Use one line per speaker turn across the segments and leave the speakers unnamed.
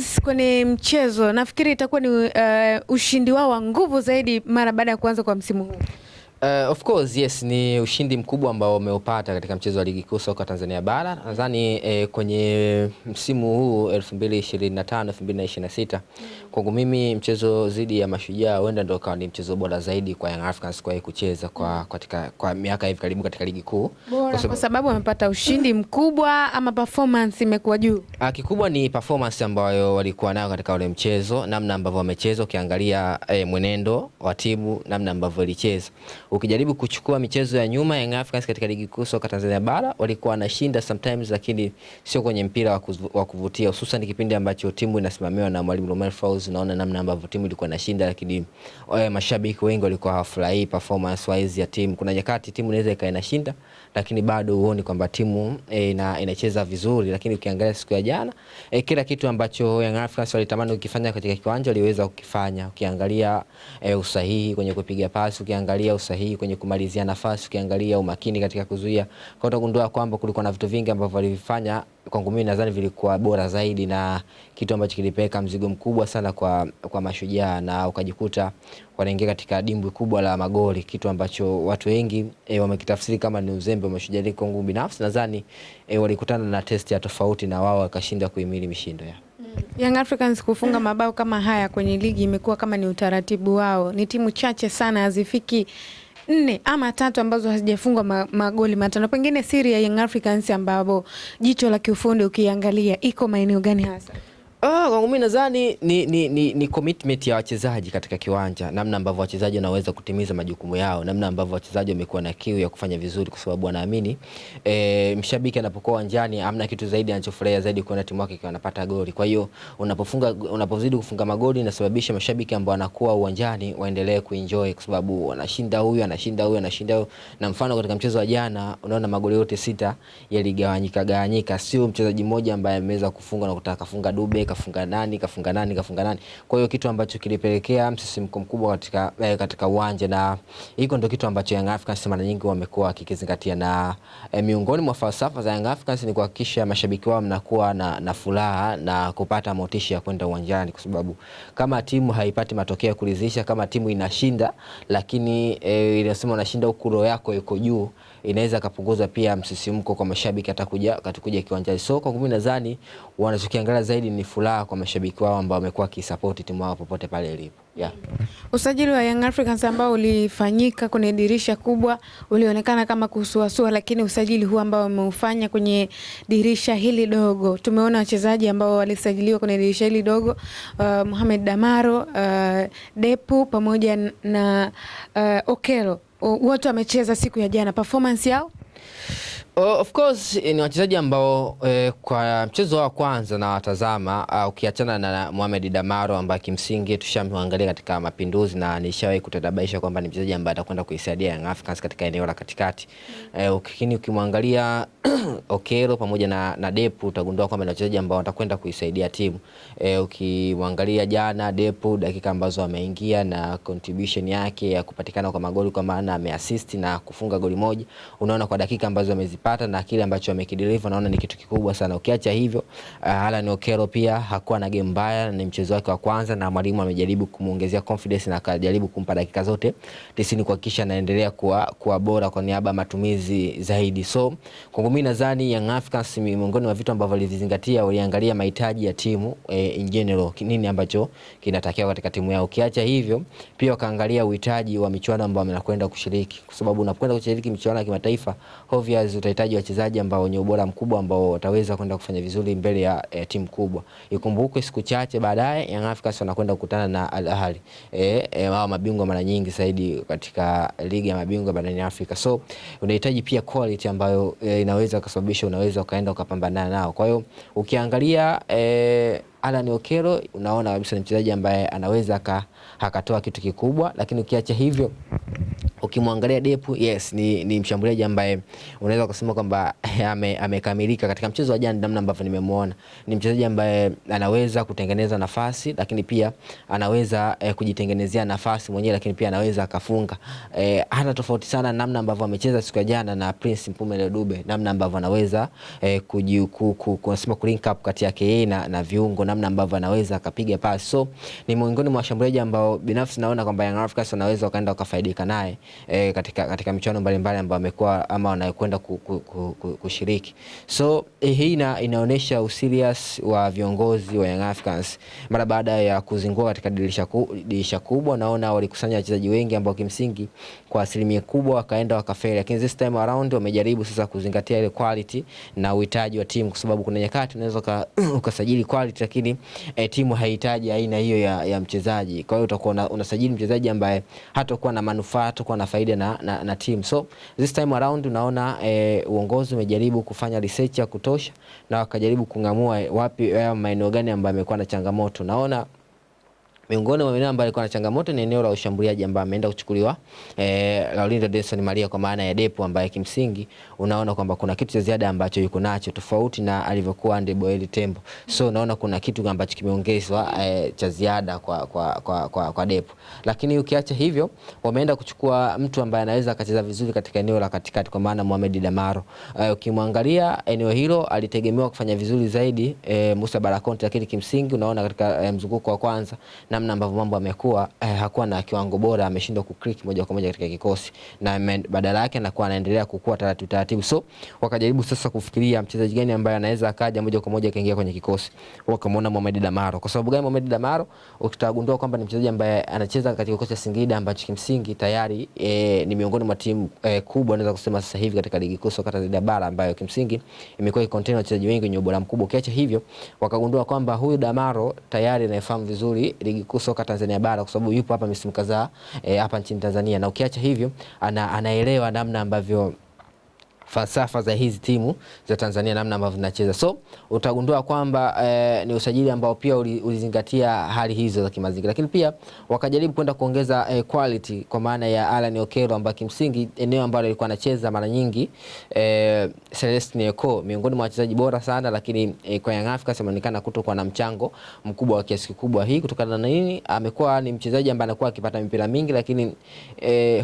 Africans kwenye mchezo nafikiri itakuwa ni ushindi wao wa nguvu zaidi mara baada ya kuanza kwa msimu huu.
Of course yes, ni ushindi mkubwa ambao wameupata katika mchezo wa ligi kuu soka Tanzania bara. Nadhani kwenye msimu huu 2025 2026 kwangu mimi mchezo dhidi ya Mashujaa huenda ndio kawa ni mchezo bora zaidi kwa Young Africans kwa kucheza kwa miaka hivi karibu katika ligi kuu.
Kwa sababu wamepata ushindi mkubwa ama performance imekuwa juu.
Kikubwa ni performance ambayo walikuwa nayo katika ule mchezo, namna ambavyo wamecheza, ukiangalia mwenendo wa timu, namna ambavyo ilicheza. Ukijaribu kuchukua michezo ya nyuma Young Africans katika ligi kuu soka Tanzania bara walikuwa wanashinda sometimes, lakini sio kwenye mpira wa kuvutia, hususan kipindi ambacho timu inasimamiwa na mwalimu Romain Folz. Naona namna ambavyo timu ilikuwa inashinda, lakini mashabiki wengi walikuwa hawafurahi performance wise ya timu. Kuna nyakati timu inaweza ikawa inashinda lakini bado huoni kwamba timu inacheza vizuri, lakini ukiangalia siku ya jana kila kitu ambacho Young Africans walitamani kukifanya katika kiwanja waliweza kukifanya. Ukiangalia usahihi kwenye kupiga pasi, ukiangalia usahihi kwenye kumalizia nafasi, ukiangalia umakini katika kuzuia, kwa utagundua kwamba kulikuwa na vitu vingi ambavyo walivifanya. Kwangu mimi nadhani vilikuwa bora zaidi, na kitu ambacho kilipeleka mzigo mkubwa sana kwa Mashujaa, na ukajikuta wanaingia katika dimbwi kubwa la magoli, kitu ambacho watu wengi wamekitafsiri kama ni uzembe wa Mashujaa. Kwangu binafsi nadhani walikutana na test ya tofauti na wao wakashinda kuhimili mishindo ya
Young Africans kufunga mabao kama haya kwenye ligi imekuwa kama ni utaratibu wao. Ni timu chache sana, hazifiki 4 ama 3 ambazo hazijafungwa magoli matano. Pengine siri ya Young Africans ambao jicho la kiufundi ukiangalia iko maeneo gani hasa?
Kwangu mimi nadhani ni commitment ya wachezaji katika kiwanja, namna ambavyo wachezaji wanaweza kutimiza majukumu yao, namna ambavyo wachezaji wamekuwa na kiu ya kufanya vizuri, kwa sababu wanaamini mshabiki anapokuwa uwanjani hamna kitu zaidi anachofurahia zaidi kuona timu yake inapata goli. Kwa hiyo unapozidi kufunga magoli inasababisha mashabiki ambao wanakuwa uwanjani waendelee kuenjoy, kwa sababu wanashinda huyu anashinda huyu anashinda huyu. Na mfano katika mchezo wa jana unaona magoli yote 6 yaligawanyika, sio mchezaji mmoja ambaye ameweza kufunga na kutaka kufunga Dube kafunga nani. Kwa hiyo kitu ambacho kilipelekea msisimko mkubwa katika uwanja, na hiko ndio kitu ambacho Young Africans mara nyingi wamekuwa kikizingatia. Na miongoni mwa falsafa za Young Africans ni kuhakikisha mashabiki wao mnakuwa na furaha na kupata motisha ya kwenda uwanjani, kwa sababu kama timu haipati matokeo ya kuridhisha, kama timu inashinda lakini inasema unashinda huku roho yako iko juu, inaweza kupunguza pia msisimko kwa mashabiki atakuja kiwanjani. So kwa mimi nadhani wanachokiangalia zaidi ni furaha kwa mashabiki wao ambao wamekuwa kisupport timu wao popote pale ilipo.
Usajili wa Young Africans ambao ulifanyika kwenye dirisha kubwa ulionekana kama kusuasua, lakini usajili huu ambao wameufanya kwenye dirisha hili dogo, tumeona wachezaji ambao walisajiliwa kwenye dirisha hili dogo, Mohamed Damaro, Depu pamoja na Okelo, wote wamecheza siku ya jana. Performance yao
of course ni wachezaji ambao kwa mchezo wa kwanza na watazama, ukiachana na Mohamed Damaro ambaye kimsingi tushamwangalia katika Mapinduzi na nishawahi kutadabaisha kwamba ni mchezaji ambaye atakwenda kuisaidia Young Africans katika eneo la katikati. Lakini ukimwangalia Okelo pamoja na Depu utagundua kwamba ni wachezaji ambao watakwenda kuisaidia timu. Ukimwangalia jana Depu dakika ambazo ameingia na contribution yake ya kupatikana kwa magoli, kwa maana ameassist na kufunga goli moja, unaona kwa dakika ambazo amezipata na kile ambacho amekideliver, naona ni kitu kikubwa sana. Ukiacha hivyo Alan Okelo pia hakuwa na game mbaya, ni mchezo wake wa kwanza na mwalimu amejaribu kumuongezea confidence na akajaribu kumpa dakika zote 90 kuhakikisha anaendelea kuwa bora kwa niaba ya matumizi zaidi. So kwangu mimi nadhani Young Africans miongoni mwa vitu ambavyo walizingatia, waliangalia mahitaji ya timu in general, nini ambacho kinatakiwa katika timu yao. Ukiacha hivyo pia wakaangalia uhitaji wa michuano ambao wanakwenda kushiriki, kwa sababu unapokwenda kushiriki michuano ya kimataifa obviously utahitaji wachezaji ambao wenye ubora mkubwa ambao wataweza kwenda kufanya vizuri mbele ya timu kubwa. Ikumbukwe siku chache baadaye Young Africans wanakwenda kukutana na Al Ahly, wao mabingwa mara nyingi zaidi katika ligi ya mabingwa barani Afrika. So unahitaji pia quality ambayo inaweza kusababisha unaweza ukaenda ukapambana nao. Kwa hiyo ukiangalia Alan Okelo unaona kabisa ni mchezaji ambaye anaweza akatoa kitu kikubwa, lakini ukiacha hivyo Ukimwangalia Depu, yes, ni mshambuliaji ambaye unaweza kusema kwamba amekamilika katika mchezo wa jana. Namna ambavyo nimemuona, ni mchezaji ambaye anaweza kutengeneza nafasi, lakini pia anaweza kujitengenezea nafasi mwenyewe, lakini pia anaweza akafunga. Hana tofauti sana namna ambavyo amecheza siku ya jana na Prince Mpumelelo Dube, namna ambavyo anaweza kusema link up kati yake yeye na viungo, namna ambavyo anaweza akapiga pasi. So ni miongoni mwa washambuliaji ambao binafsi naona kwamba Young Africans wanaweza wakaenda wakafaidika naye katika michuano mbalimbali ambayo amekuwa ama wanayokwenda kushiriki. So hii inaonyesha userious wa viongozi wa Young Africans mara baada ya kuzingua katika dirisha kubwa. Naona walikusanya wachezaji wengi ambao kimsingi kwa asilimia kubwa wakaenda wakafeli, lakini this time around wamejaribu sasa kuzingatia ile quality na uhitaji wa timu, kwa sababu kuna nyakati unaweza ukasajili quality lakini timu haihitaji aina hiyo ya mchezaji. Kwa hiyo utakuwa unasajili mchezaji ambaye hatakuwa na manufaa, hatakuwa na faida na team. So this time around unaona uongozi umejaribu kufanya research ya kutosha na wakajaribu kungamua wapi maeneo gani ambayo yamekuwa na changamoto. Naona miongoni mwa maeneo ambayo alikuwa na changamoto ni eneo la ushambuliaji ambaye ameenda kuchukuliwa Laurindo Denson Maria, kwa maana ya Depu, ambaye kimsingi unaona kwamba kuna kitu cha ziada ambacho yuko nacho tofauti na alivyokuwa Ndeboeli Tembo. So unaona kuna kitu ambacho kimeongezwa cha ziada kwa Depu. Lakini ukiacha hivyo, wameenda kuchukua mtu ambaye anaweza akacheza vizuri katika eneo la katikati, kwa maana Mohamed Damaro. Ukimwangalia eneo hilo alitegemewa kufanya vizuri zaidi Musa Barakonte, lakini kimsingi unaona katika mzunguko wa kwanza namna ambavyo mambo yamekuwa, hakuwa na kiwango bora, ameshindwa kuclick moja kwa moja katika kikosi na badala yake anakuwa anaendelea kukua taratibu. So wakajaribu sasa kufikiria mchezaji gani ambaye anaweza akaja moja kwa moja kaingia kwenye kikosi. Wakamwona Mohamed Damaro. Kwa sababu gani Mohamed Damaro? Ukitagundua kwamba ni mchezaji ambaye anacheza katika kikosi cha Singida ambacho kimsingi tayari ni miongoni mwa timu kubwa naweza kusema sasa hivi katika ligi kuu soka Tanzania bara, ambayo kimsingi imekuwa ikontain wachezaji wengi wenye ubora mkubwa. Kiacha hivyo, wakagundua kwamba huyu Damaro tayari anayefahamu vizuri ligi kuu soka Tanzania bara, kwa sababu yupo hapa misimu kadhaa hapa nchini Tanzania, na ukiacha hivyo anaelewa namna ambavyo falsafa za hizi timu za Tanzania namna ambavyo zinacheza. So utagundua kwamba ni usajili ambao pia ulizingatia hali hizo za kimazingira, lakini pia wakajaribu kwenda kuongeza quality, kwa maana ya Alan Okello ambaye kimsingi eneo ambalo alikuwa anacheza mara nyingi Celestine Eko, miongoni mwa wachezaji bora sana, lakini kwa Young Africans ameonekana kutokuwa na mchango mkubwa wa kiasi kikubwa. Hii kutokana na nini? Amekuwa ni mchezaji ambaye anakuwa akipata mipira mingi, lakini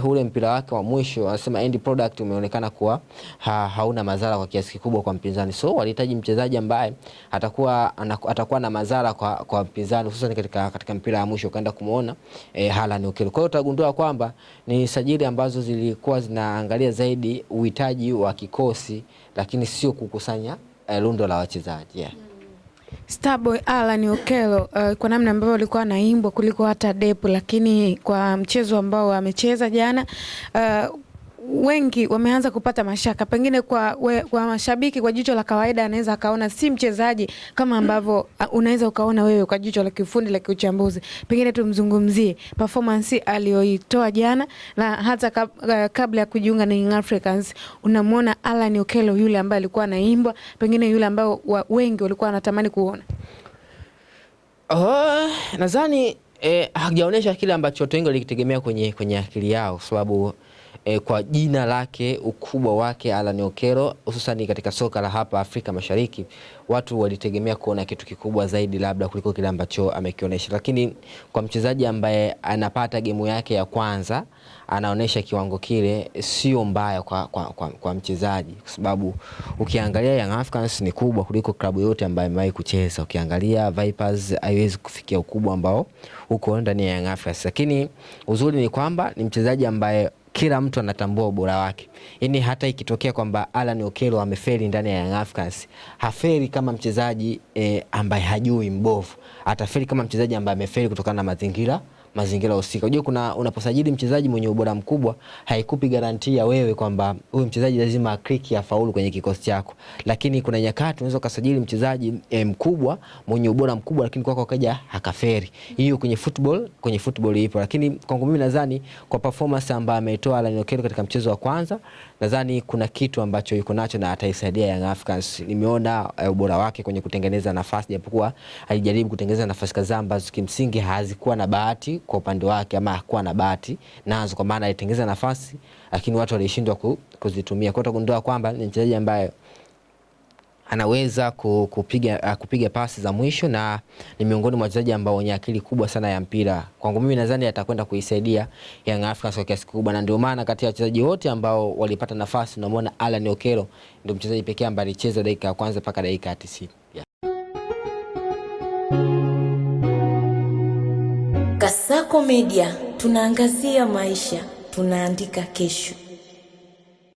ule mpira wake wa mwisho anasema end product umeonekana kuwa hauna madhara kwa kiasi kikubwa kwa mpinzani. So walihitaji mchezaji ambaye atakuwa na madhara kwa mpinzani, hususan katika mpira wa mwisho. Kaenda kumuona Alan Okello. Kwa hiyo utagundua kwamba ni sajili ambazo zilikuwa zinaangalia zaidi uhitaji wa kikosi, lakini sio kukusanya lundo la wachezaji. Yeah.
Starboy Alan Okello kwa namna ambavyo alikuwa anaimbwa kuliko hata Depu, lakini kwa mchezo ambao amecheza jana wengi wameanza kupata mashaka. Pengine kwa mashabiki kwa jicho la kawaida anaweza akaona si mchezaji kama ambavyo unaweza ukaona wewe kwa jicho la kiufundi la kiuchambuzi. Pengine tumzungumzie performance aliyoitoa jana, na hata kabla ya kujiunga na Young Africans unamwona Alan Okello yule ambaye alikuwa anaimbwa, pengine yule ambao wengi walikuwa wanatamani kuona.
Nadhani hajaonyesha kile ambacho watu wengi walikitegemea kwenye akili yao, sababu kwa jina lake, ukubwa wake Alan Okello, hususan katika soka la hapa Afrika Mashariki, watu walitegemea kuona kitu kikubwa zaidi labda kuliko kile ambacho amekionyesha. Lakini kwa mchezaji ambaye anapata gemu yake ya kwanza, anaonesha kiwango kile sio mbaya kwa mchezaji, kwa sababu ukiangalia Young Africans ni kubwa kuliko klabu yote ambayo imewahi kucheza. Ukiangalia Vipers haiwezi kufikia ukubwa ambao uko ndani ya Young Africans, lakini uzuri ni kwamba ni mchezaji ambaye kila mtu anatambua ubora wake. Yaani hata ikitokea kwamba Alan Okello amefeli ndani ya Young Africans, hafeli kama mchezaji ambaye hajui mbovu. Atafeli kama mchezaji ambaye amefeli kutokana na mazingira husika. Unajua unaposajili mchezaji mwenye ubora mkubwa, haikupi garantia wewe kwamba huyu mchezaji lazima click ya faulu kwenye kikosi chako. Lakini kuna nyakati unaweza kusajili mchezaji mkubwa mwenye ubora mkubwa, lakini kwako kaja hakaferi. Hiyo kwenye football ipo. Lakini kwangu mimi nadhani kwa performance ambayo ametoa Alan Okello katika mchezo wa kwanza, nadhani kuna kitu ambacho yuko nacho na ataisaidia Young Africans. Nimeona ubora wake kwenye kutengeneza nafasi, japokuwa alijaribu kutengeneza nafasi kadhaa ambazo kimsingi hazikuwa na bahati bahati kwa upande wake, ama hakuwa na bahati nazo, kwa maana alitengeza nafasi lakini watu walishindwa kuzitumia. Kwa hiyo utagundua kwamba ni mchezaji ambaye anaweza kupiga pasi za mwisho na ni miongoni mwa wachezaji ambao wenye akili kubwa sana ya mpira. Kwangu mimi nadhani atakwenda kuisaidia Young Africans kwa kiasi kikubwa, na ndio maana kati ya wachezaji wote ambao walipata nafasi tunamwona Alan Okello ndio mchezaji pekee ambaye alicheza dakika ya kwanza mpaka dakika ya 90.
Kasako Media, tunaangazia maisha, tunaandika kesho.